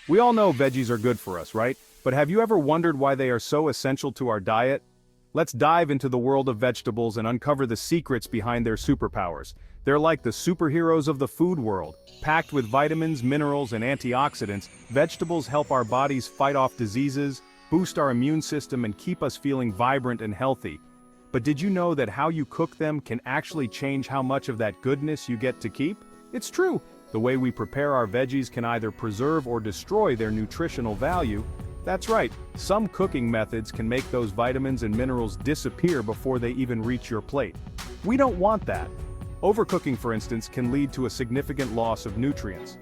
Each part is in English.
We all know veggies are good for us, right? But have you ever wondered why they are so essential to our diet? Let's dive into the world of vegetables and uncover the secrets behind their superpowers. They're like the superheroes of the food world. Packed with vitamins, minerals, and antioxidants, vegetables help our bodies fight off diseases, boost our immune system, and keep us feeling vibrant and healthy. But did you know that how you cook them can actually change how much of that goodness you get to keep? It's true. The way we prepare our veggies can either preserve or destroy their nutritional value. That's right, some cooking methods can make those vitamins and minerals disappear before they even reach your plate. We don't want that. Overcooking, for instance, can lead to a significant loss of nutrients.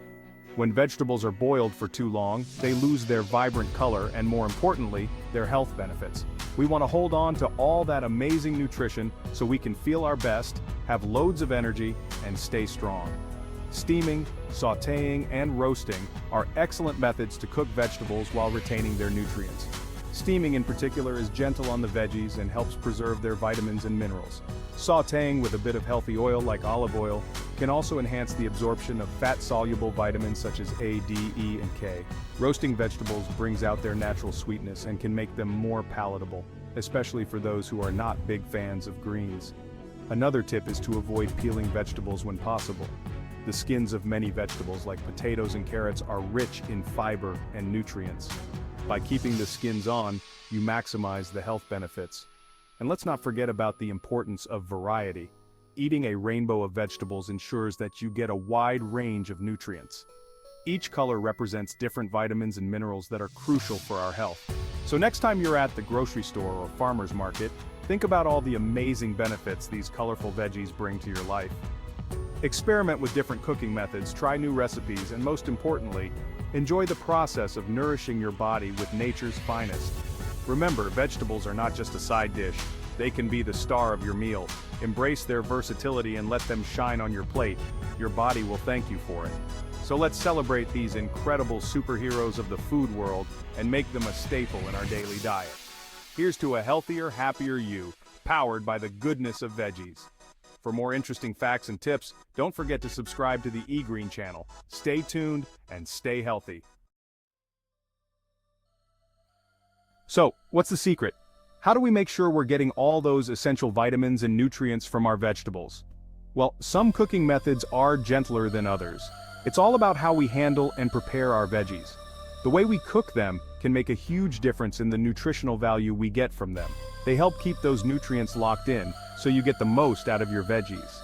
When vegetables are boiled for too long, they lose their vibrant color and, more importantly, their health benefits. We want to hold on to all that amazing nutrition so we can feel our best, have loads of energy, and stay strong. Steaming, sautéing, and roasting are excellent methods to cook vegetables while retaining their nutrients. Steaming in particular is gentle on the veggies and helps preserve their vitamins and minerals. Sautéing with a bit of healthy oil like olive oil can also enhance the absorption of fat-soluble vitamins such as A, D, E, and K. Roasting vegetables brings out their natural sweetness and can make them more palatable, especially for those who are not big fans of greens. Another tip is to avoid peeling vegetables when possible. The skins of many vegetables like potatoes and carrots are rich in fiber and nutrients. By keeping the skins on, you maximize the health benefits. And let's not forget about the importance of variety. Eating a rainbow of vegetables ensures that you get a wide range of nutrients. Each color represents different vitamins and minerals that are crucial for our health. So next time you're at the grocery store or farmer's market, think about all the amazing benefits these colorful veggies bring to your life. Experiment with different cooking methods, try new recipes, and most importantly, enjoy the process of nourishing your body with nature's finest. Remember, vegetables are not just a side dish, they can be the star of your meal. Embrace their versatility and let them shine on your plate. Your body will thank you for it. So let's celebrate these incredible superheroes of the food world and make them a staple in our daily diet. Here's to a healthier, happier you, powered by the goodness of veggies. For more interesting facts and tips, don't forget to subscribe to the eGreen channel. Stay tuned and stay healthy. So, what's the secret? How do we make sure we're getting all those essential vitamins and nutrients from our vegetables? Well, some cooking methods are gentler than others. It's all about how we handle and prepare our veggies. The way we cook them can make a huge difference in the nutritional value we get from them. They help keep those nutrients locked in, so you get the most out of your veggies.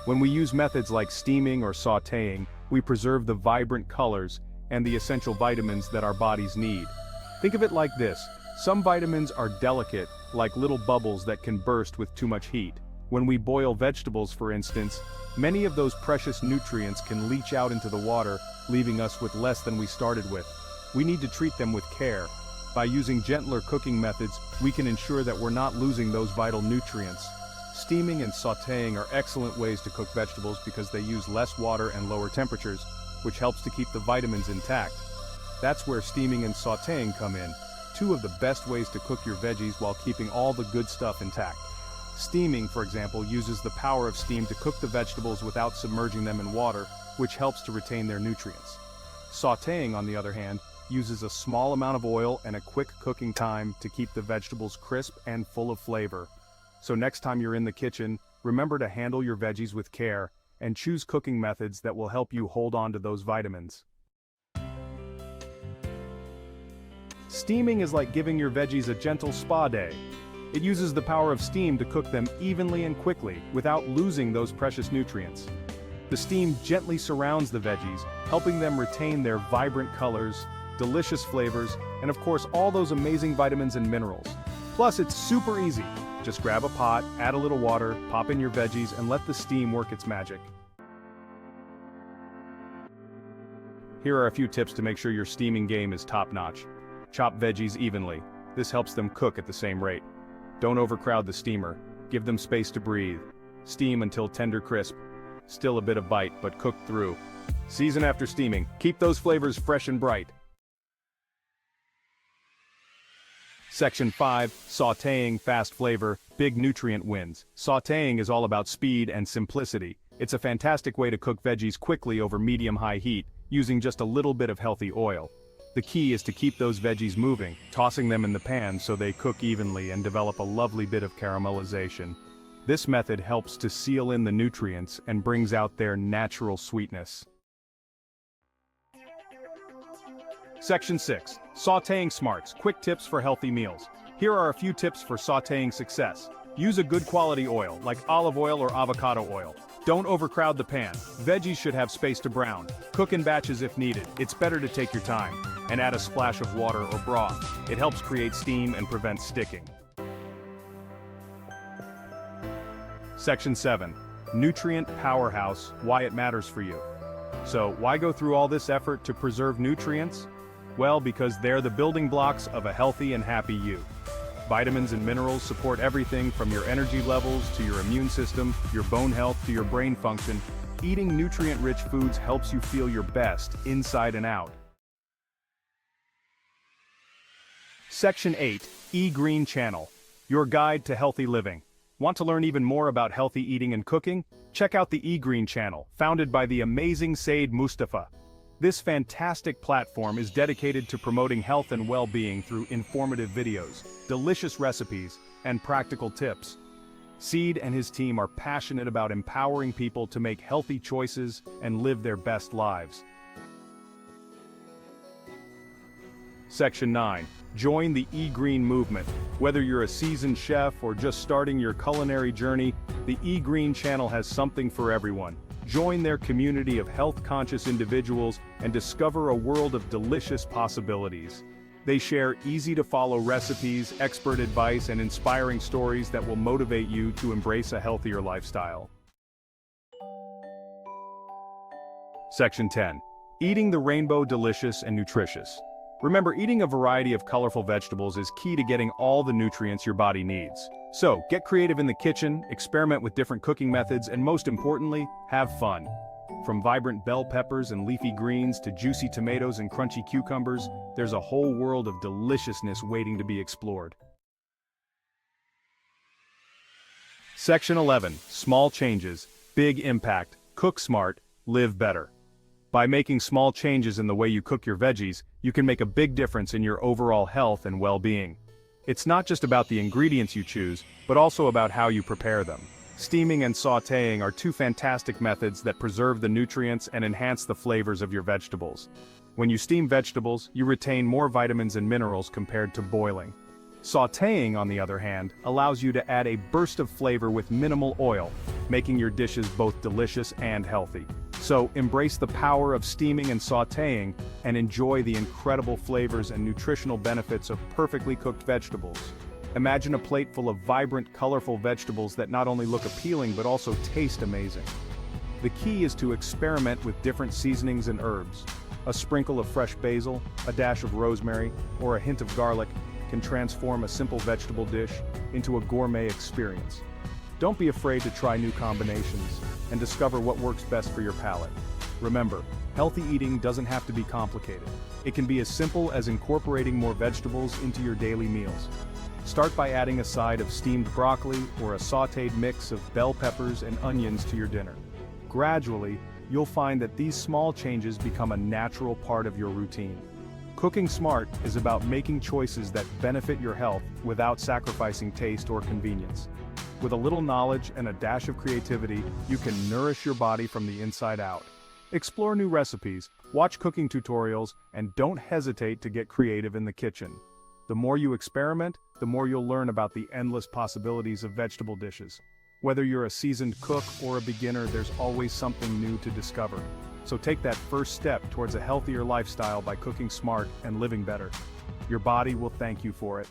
When we use methods like steaming or sautéing, we preserve the vibrant colors and the essential vitamins that our bodies need. Think of it like this. Some vitamins are delicate, like little bubbles that can burst with too much heat. When we boil vegetables, for instance, many of those precious nutrients can leach out into the water, leaving us with less than we started with. We need to treat them with care. By using gentler cooking methods, we can ensure that we're not losing those vital nutrients. Steaming and sautéing are excellent ways to cook vegetables because they use less water and lower temperatures, which helps to keep the vitamins intact. That's where steaming and sautéing come in, two of the best ways to cook your veggies while keeping all the good stuff intact. Steaming, for example, uses the power of steam to cook the vegetables without submerging them in water, which helps to retain their nutrients. Sautéing, on the other hand, uses a small amount of oil and a quick cooking time to keep the vegetables crisp and full of flavor. So next time you're in the kitchen, remember to handle your veggies with care and choose cooking methods that will help you hold on to those vitamins. Steaming is like giving your veggies a gentle spa day. It uses the power of steam to cook them evenly and quickly without losing those precious nutrients. The steam gently surrounds the veggies, helping them retain their vibrant colors, delicious flavors, and of course all those amazing vitamins and minerals. Plus, it's super easy. Just grab a pot, add a little water, pop in your veggies, and let the steam work its magic. Here are a few tips to make sure your steaming game is top-notch. Chop veggies evenly. This helps them cook at the same rate. Don't overcrowd the steamer. Give them space to breathe. Steam until tender crisp. Still a bit of bite, but cooked through. Season after steaming. Keep those flavors fresh and bright. Section 5, Sautéing, fast flavor, big nutrient wins. Sautéing is all about speed and simplicity. It's a fantastic way to cook veggies quickly over medium-high heat, using just a little bit of healthy oil. The key is to keep those veggies moving, tossing them in the pan so they cook evenly and develop a lovely bit of caramelization. This method helps to seal in the nutrients and brings out their natural sweetness. Section 6. Sautéing Smarts, Quick Tips for Healthy Meals. Here are a few tips for sautéing success. Use a good quality oil, like olive oil or avocado oil. Don't overcrowd the pan. Veggies should have space to brown. Cook in batches if needed. It's better to take your time. And add a splash of water or broth. It helps create steam and prevents sticking. Section 7. Nutrient Powerhouse, Why It Matters for You. So, why go through all this effort to preserve nutrients? Well, because they're the building blocks of a healthy and happy you. Vitamins and minerals support everything from your energy levels to your immune system, your bone health to your brain function. Eating nutrient-rich foods helps you feel your best, inside and out. Section 8. greenchannel, Your Guide to Healthy Living. Want to learn even more about healthy eating and cooking? Check out the greenchannel, founded by the amazing Said Mustafa. This fantastic platform is dedicated to promoting health and well-being through informative videos, delicious recipes, and practical tips. Said and his team are passionate about empowering people to make healthy choices and live their best lives. Section 9. Join the eGreen movement. Whether you're a seasoned chef or just starting your culinary journey, the greenchannel has something for everyone. Join their community of health-conscious individuals and discover a world of delicious possibilities. They share easy-to-follow recipes, expert advice, and inspiring stories that will motivate you to embrace a healthier lifestyle. Section 10. Eating the rainbow delicious and nutritious. Remember, eating a variety of colorful vegetables is key to getting all the nutrients your body needs. So, get creative in the kitchen, experiment with different cooking methods, and most importantly, have fun. From vibrant bell peppers and leafy greens to juicy tomatoes and crunchy cucumbers, there's a whole world of deliciousness waiting to be explored. Section 11. Small changes, big impact. Cook smart, live better. By making small changes in the way you cook your veggies, you can make a big difference in your overall health and well-being. It's not just about the ingredients you choose, but also about how you prepare them. Steaming and sautéing are two fantastic methods that preserve the nutrients and enhance the flavors of your vegetables. When you steam vegetables, you retain more vitamins and minerals compared to boiling. Sautéing, on the other hand, allows you to add a burst of flavor with minimal oil, making your dishes both delicious and healthy. So, embrace the power of steaming and sautéing, and enjoy the incredible flavors and nutritional benefits of perfectly cooked vegetables. Imagine a plate full of vibrant, colorful vegetables that not only look appealing but also taste amazing. The key is to experiment with different seasonings and herbs. A sprinkle of fresh basil, a dash of rosemary, or a hint of garlic can transform a simple vegetable dish into a gourmet experience. Don't be afraid to try new combinations and discover what works best for your palate. Remember, healthy eating doesn't have to be complicated. It can be as simple as incorporating more vegetables into your daily meals. Start by adding a side of steamed broccoli or a sautéed mix of bell peppers and onions to your dinner. Gradually, you'll find that these small changes become a natural part of your routine. Cooking smart is about making choices that benefit your health without sacrificing taste or convenience. With a little knowledge and a dash of creativity, you can nourish your body from the inside out. Explore new recipes, watch cooking tutorials, and don't hesitate to get creative in the kitchen. The more you experiment, the more you'll learn about the endless possibilities of vegetable dishes. Whether you're a seasoned cook or a beginner, there's always something new to discover. So take that first step towards a healthier lifestyle by cooking smart and living better. Your body will thank you for it.